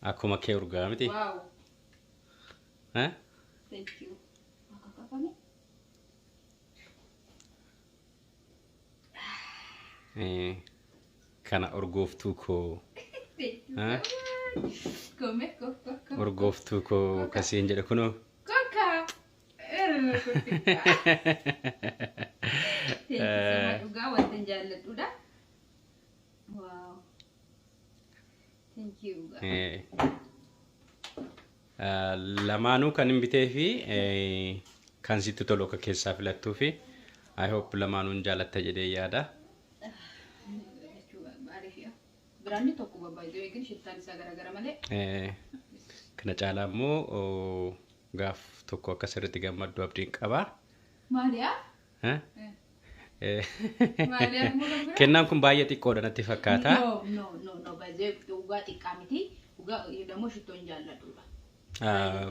Aku makai urga miti. Wow. Hah? Thank you. Apa nih? Kana urgoftu ko. Thank you. Hah? Come. Urgoftu ko kasihin jedha kuno. Koka. Thank you so much. Uga wantan jaalladhu dha. Wow. Thank you. Lamaanuu kan hin bitee fi kan sitti tolu akka keessaa filattuu fi I hope lamaanuun jaalatta jedhee yaada. Biraanni tokko babbaay'ee eegin shittaan isaa garagara malee. Kana caalaa immoo gaaf tokko akka sirriitti gammaddu abdiin qaba. Maaliyaa? Kennaan kun baay'ee xiqqoodha natti fakkaata. No. Baay'ee ugaa xiqqaa miti. Ugaa jedhamu shittoon jaalladhuudha.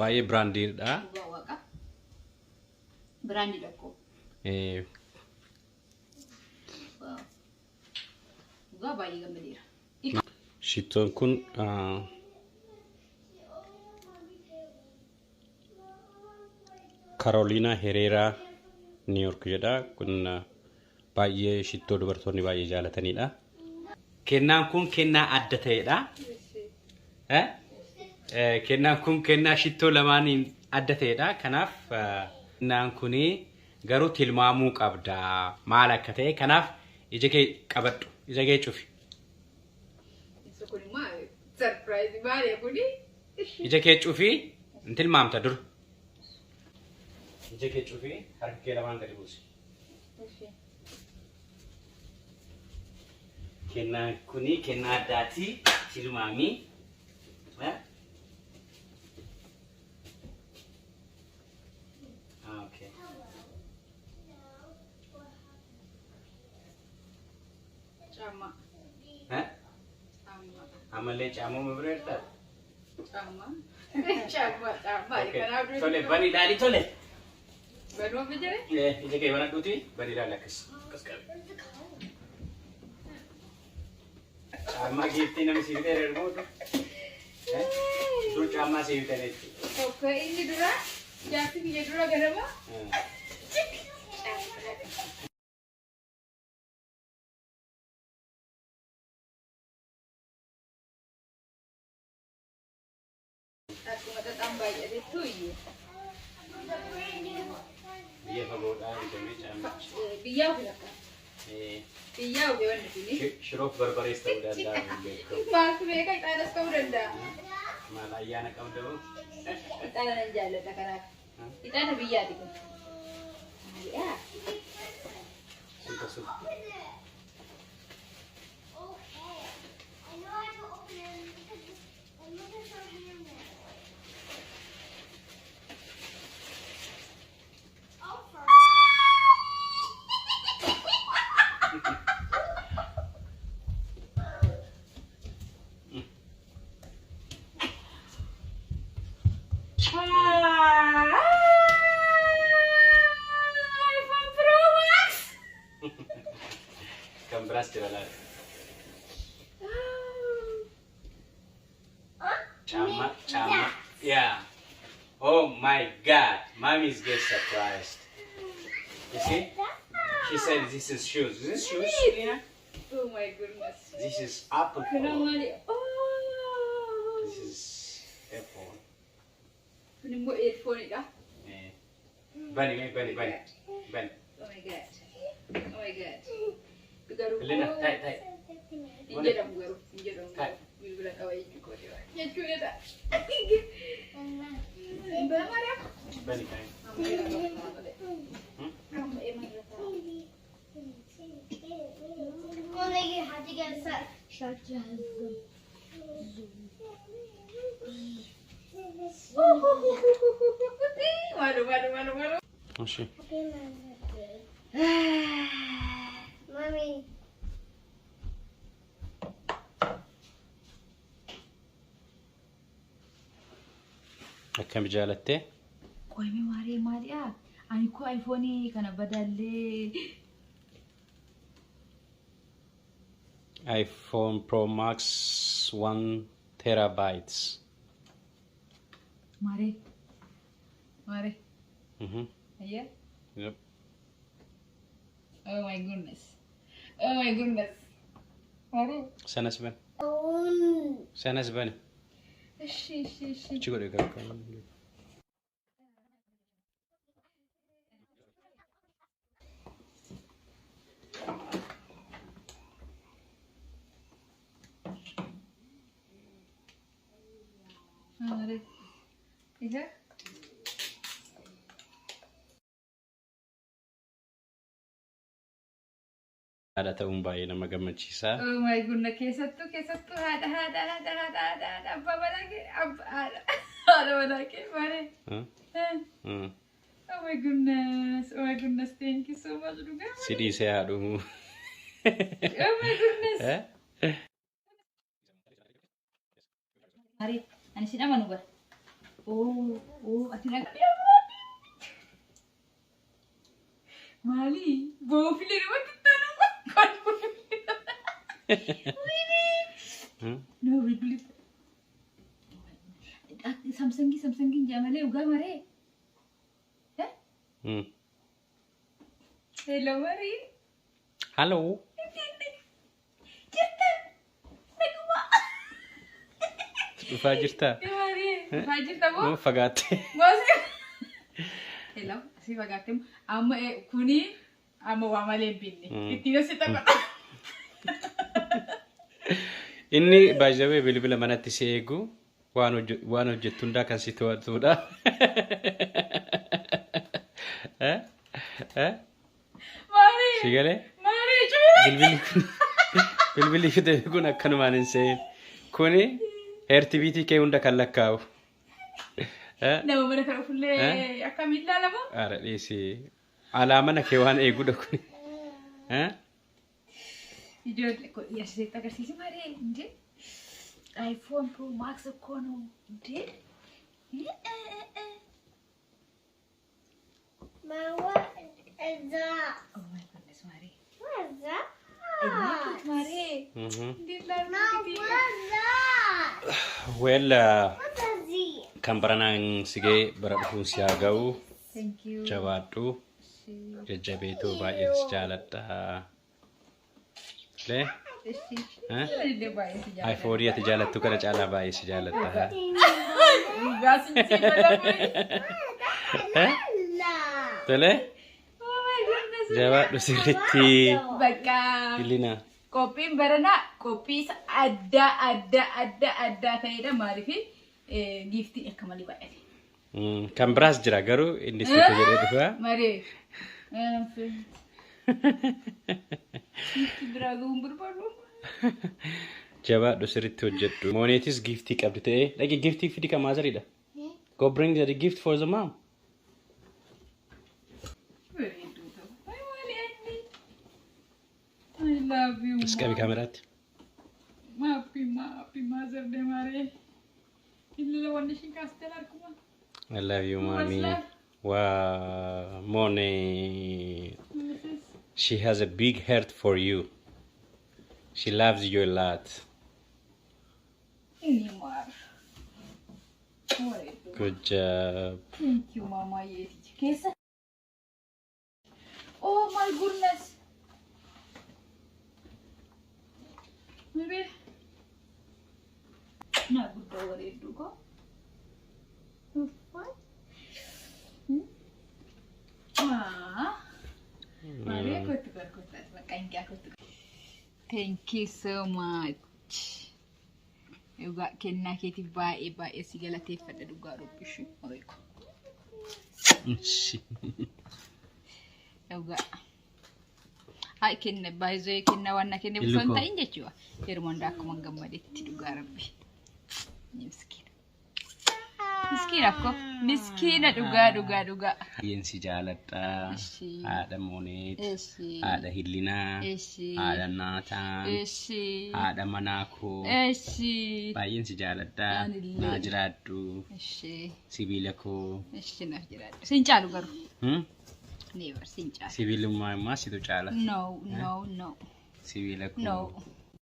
Baay'ee biraandiidha. Ugaa waaqa. Biraandii dhaqqoo. Ugaa baay'ee gammadeera. Shittoon kun Carolina Herrera New York jedha. Kun baay'ee shittoo dubartoonni baay'ee jaalatanidha. Kennaan kun kennaa adda ta'edha. Kennaan kun kennaa shittoo lamaaniin adda ta'edha. Kanaaf kennaan kuni garuu tilmaamuu qabda. Maal akka ta'e kanaaf ija kee qabadhu. Ija kee cufi. Surprise maali kuni? Ija kee cufi tilmaamta dur. Ija kee cufi harka kee lamaan gadi buusi. Kennaan kuni kennaa addaati tilmaamii. Okay. Chama. Amalee caamoo mabreerta. Chama. Chama. Tole bani daali tole. Banoo bijare? Ija kee bana dhuti bani daali akkas. Caamaa geetti namni si bitee reermootu. Dur caamaa si bitee netti. Okay, inni dura jaarsi biyya dura ganama. Aku mata tambah jadi tu ye. Biya fagoodhaa bitanii caamaa. Biyyaa filata. Biyyaa oge wanti kuni. Shiroof barbarees ta'uu danda'a. Maaltu beeka ixaanas ta'uu danda'a. Maal ayyaana qabduu? Ixaana nan jaalladha kanaaf. Ixaana biyyaati kun. Maaliyaa? Suuta. Kan beras jalan. Cama. Yeah. Oh my God, Mommy's get surprised. You see? She said this is shoes. Is this shoes, Lina? Oh my goodness. This is apple. Oh. This is earphone. Ini mau earphone dah. Bani. Oh my god. Lina, tai. Inja dong. Bil bilang awak ini kau dia. Ya cuy dah. Berapa dah? Bani kai. Only you had to get set. Waduh. Masih. Mommy. Akkam jaalatte? Qoyme maaliyaa? Ani ko iPhone kana badallee. iPhone Pro Max 1 terabytes. Mare. Yeah. Yep. Oh my goodness. Mare. Sanas ban. She. Chico de Mare. Yeah. ada ta'uun baay'ee nama gammachiisa. Oh my goodness. Keessattuu haadha abbaa balake haadha balake mare. Oh my goodness, thank you so much Duga. Sidi saya aduh. Oh my goodness. Mari, ani sida manu bar. Oh, atina kali. Mali, bawa pilih rumah kita nama. No, we believe. Samsung jamale uga mare. Hello, Mari. Halo. Fajirta. Mari, fajirta bo? Fagate. Hello, si fagate. Amma kuni amma wamale binni. Itino sita kota. Inni bajawe bilbila manatti seegu waan hojjettunda kan si to'atudha. Mari. Sigale? Mari, bilbili fide kun akkanumaan hin se'in. Kuni hertiviitii kee hunda kan lakkaa'u. Nama mana kana fuullee akkamiin ilaalamu? Ara dhiisi. Alaamana kee waan eegudha kuni. Ijoollee koo dhiyeessite agarsiisi Mari. Inje iPhone Pro Max እኮ ነው እንዴ? What is that? Oh my goodness, Mari. What is that? Mari. What is that? Well, What is it? kan baranaan sigee bara dhufuun si haa ga'u. Thank you. Jabaadhu. Jajjabeetuu baay'ee si jaaladha. Le? iPhone ati jaalattu kana caalaa baay'ee si jaaladha. Tole? Oh my goodness. Jabaadhu sirriitti. Bakka. Ilina. Qophiin baranaa qophii adda ta'edha maaliif giftii akka malee baay'ate. Kan biraas jira garuu inni sitti jedhee dhufa. Mari. Biraa ga'uun barbaadu. Jabaadhu sirriitti hojjedhu. Mooneetis giftii qabdi ta'ee dhaqi giftii fidi kan maazariidha. Go bring the gift for the mom. I love you. Iskabi kaameraatti. Happy Mother Day, Mari. Illa wanni shin kastel arkuma. I love you, mommy. Wow, Monet. She has a big heart for you. She loves you a lot. Anymore. Good job. Thank you, Mama. Yes. Oh my goodness. Maybe. Na good over it to go. What? Thank you so much. You got kenna keti bae sigala te fada duga robishu oiko. You got hai kenna baizo kenna wanna kenna busanta injechua. Hermonda akkuma gammadetti duga rabbi. Miskin aku, miskin duga. Yensi jaaladha. Haadha Monet. Haadha Hillinaa. Haadha Naataan. Haadha Manaakoo. Baay'een si jaaladha. Naa jiraadhu. Sibiila koo. Naa jiraadhu. Sin caalu garuu. Never sin caalu. Sibiilummaa immoo situ caala. No. Sibiila koo. No.